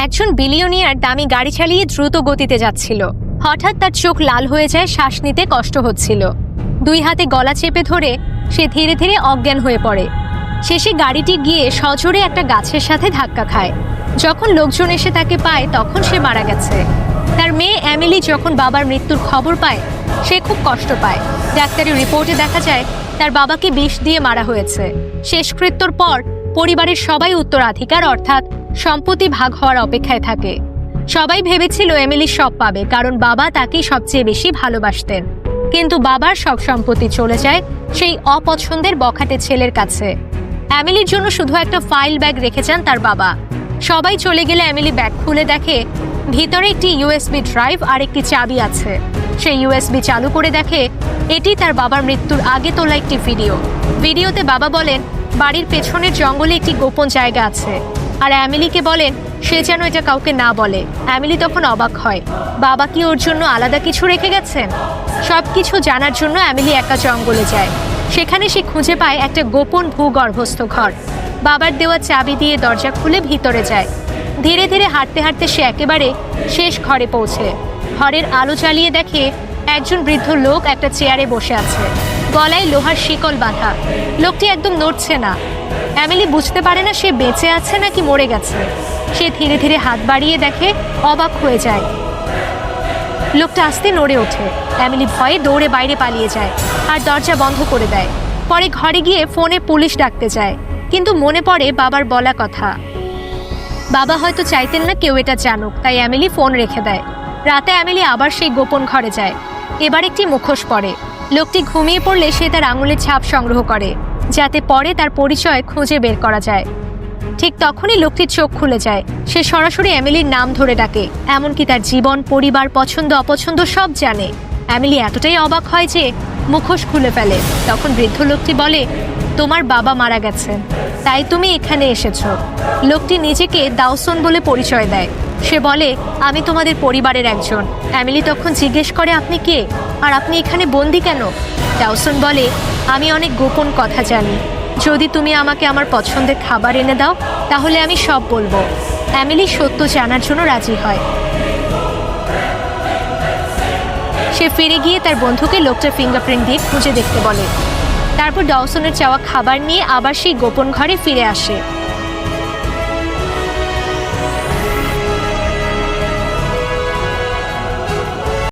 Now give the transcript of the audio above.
একজন বিলিয়নিয়ার দামি গাড়ি চালিয়ে দ্রুত গতিতে যাচ্ছিল। হঠাৎ তার চোখ লাল হয়ে যায়, শ্বাস নিতে কষ্ট হচ্ছিল। দুই হাতে গলা চেপে ধরে সে ধীরে ধীরে অজ্ঞান হয়ে পড়ে। শেষে গাড়িটি গিয়ে সজোরে একটা গাছের সাথে ধাক্কা খায়। যখন লোকজন এসে তাকে পায় তখন সে মারা গেছে। তার মেয়ে এমিলি যখন বাবার মৃত্যুর খবর পায় সে খুব কষ্ট পায়। ডাক্তারি রিপোর্টে দেখা যায় তার বাবাকে বিষ দিয়ে মারা হয়েছে। শেষকৃত্যর পর পরিবারের সবাই উত্তরাধিকার অর্থাৎ সম্পত্তি ভাগ হওয়ার অপেক্ষায় থাকে। সবাই ভেবেছিল এমিলি সব পাবে, কারণ বাবা তাকেই সবচেয়ে বেশি ভালোবাসতেন। কিন্তু বাবার সব সম্পত্তি চলে যায় সেই অপছন্দের বখাটে ছেলের কাছে। এমিলির জন্য শুধু একটা ফাইল ব্যাগ রেখে যান তার বাবা। সবাই চলে গেলে এমিলি ব্যাগ খুলে দেখে ভিতরে একটি ইউএসবি ড্রাইভ আর একটি চাবি আছে। সেই ইউএসবি চালু করে দেখে এটি তার বাবার মৃত্যুর আগে তোলা একটি ভিডিওতে বাবা বলেন বাড়ির পেছনের জঙ্গলে একটি গোপন জায়গা আছে, আর এমিলিকে বলেন সে যেন এটা কাউকে না বলে। এমিলি তখন অবাক হয়, বাবা কি ওর জন্য আলাদা কিছু রেখে গেছেন? সবকিছু জানার জন্য এমিলি একা জঙ্গলে যায়। সেখানে সে খুঁজে পায় একটা গোপন ভূগর্ভস্থ ঘর। বাবার দেওয়া চাবি দিয়ে দরজা খুলে ভিতরে যায়। ধীরে ধীরে হাঁটতে হাঁটতে সে একেবারে শেষ ঘরে পৌঁছে। ঘরের আলো জ্বালিয়ে দেখে একজন বৃদ্ধ লোক একটা চেয়ারে বসে আছে, গলায় লোহার শিকল বাঁধা। লোকটি একদম নড়ছে না। এমিলি বুঝতে পারে না সে বেঁচে আছে নাকি মরে গেছে। সে ধীরে ধীরে হাত বাড়িয়ে দেখে, অবাক হয়ে যায়। লোকটা আস্তে নড়ে ওঠে। এমিলি ভয়ে দৌড়ে বাইরে পালিয়ে যায় আর দরজা বন্ধ করে দেয়। পরে ঘরে গিয়ে ফোনে পুলিশ ডাকতে যায়, কিন্তু মনে পড়ে বাবার বলা কথা। বাবা হয়তো চাইতেন না কেউ এটা জানুক, তাই এমিলি ফোন রেখে দেয়। রাতে এমিলি আবার সেই গোপন ঘরে যায়। এবার একটি মুখোশ পরে। লোকটি ঘুমিয়ে পড়লে সে তার আঙুলের ছাপ সংগ্রহ করে, যাতে পরে তার পরিচয় খুঁজে বের করা যায়। ঠিক তখনই লোকটির চোখ খুলে যায়। সে সরাসরি এমিলির নাম ধরে ডাকে, এমনকি তার জীবন, পরিবার, পছন্দ অপছন্দ সব জানে। এমিলি এতটাই অবাক হয় যে মুখোশ খুলে ফেলে। তখন বৃদ্ধ লোকটি বলে, তোমার বাবা মারা গেছেন, তাই তুমি এখানে এসেছো। লোকটি নিজেকে দাওসন বলে পরিচয় দেয়। সে বলে, আমি তোমাদের পরিবারের একজন। এমিলি তখন জিজ্ঞেস করে, আপনি কে, আর আপনি এখানে বন্দি কেন? দাওসন বলে, আমি অনেক গোপন কথা জানি। যদি তুমি আমাকে আমার পছন্দের খাবার এনে দাও তাহলে আমি সব বলবো। এমিলি সত্য জানার জন্য রাজি হয়। সে ফিরে গিয়ে তার বন্ধুকে লোকটার ফিঙ্গারপ্রিন্ট দিয়ে খুঁজে দেখতে বলে। তারপর ডাওসনের চাওয়া খাবার নিয়ে আবার সেই গোপন ঘরে ফিরে আসে।